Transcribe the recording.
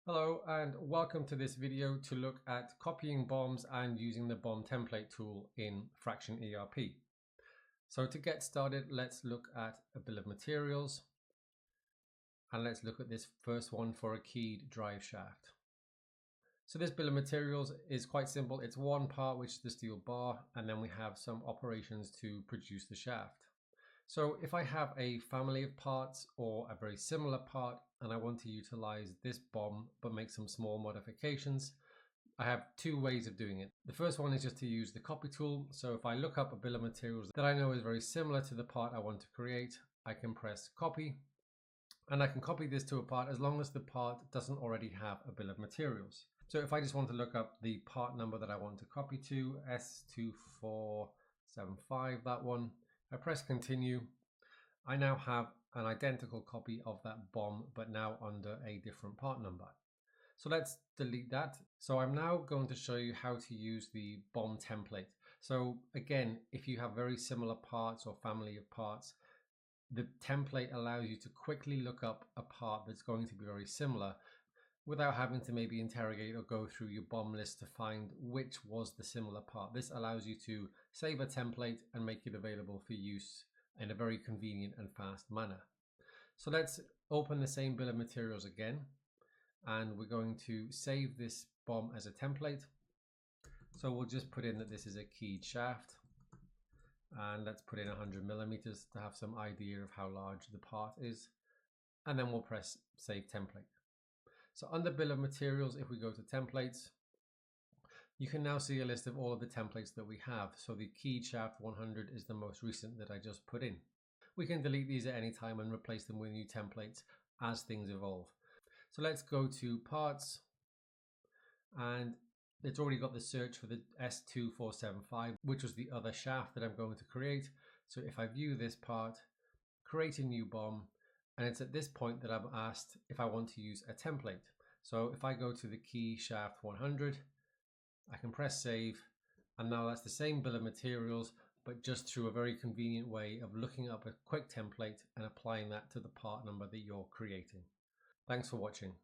Hello and welcome to this video to look at copying BOMs and using the BOM template tool in Fraction ERP. So to get started, let's look at a bill of materials and let's look at this first one for a keyed drive shaft. So this bill of materials is quite simple. It's one part, which is the steel bar, and then we have some operations to produce the shaft. So if I have a family of parts or a very similar part and I want to utilize this BOM but make some small modifications, I have two ways of doing it. The first one is just to use the copy tool. So if I look up a bill of materials that I know is very similar to the part I want to create, I can press copy and I can copy this to a part as long as the part doesn't already have a bill of materials. So if I just want to look up the part number that I want to copy to, S2475, that one, I press continue. I now have an identical copy of that BOM, but now under a different part number. So let's delete that. So I'm now going to show you how to use the BOM template. So again, if you have very similar parts or family of parts, the template allows you to quickly look up a part that's going to be very similar without having to maybe interrogate or go through your BOM list to find which was the similar part. This allows you to save a template and make it available for use in a very convenient and fast manner. So let's open the same bill of materials again, and we're going to save this BOM as a template. So we'll just put in that this is a keyed shaft, and let's put in 100 millimeters to have some idea of how large the part is, and then we'll press save template. So under bill of materials, if we go to templates, you can now see a list of all of the templates that we have. So the keyed shaft 100 is the most recent that I just put in. We can delete these at any time and replace them with new templates as things evolve. So let's go to parts, and it's already got the search for the S2475, which was the other shaft that I'm going to create. So if I view this part, create a new BOM, and it's at this point that I'm asked if I want to use a template. So if I go to the key shaft 100, I can press save, and now that's the same bill of materials, but just through a very convenient way of looking up a quick template and applying that to the part number that you're creating. Thanks for watching.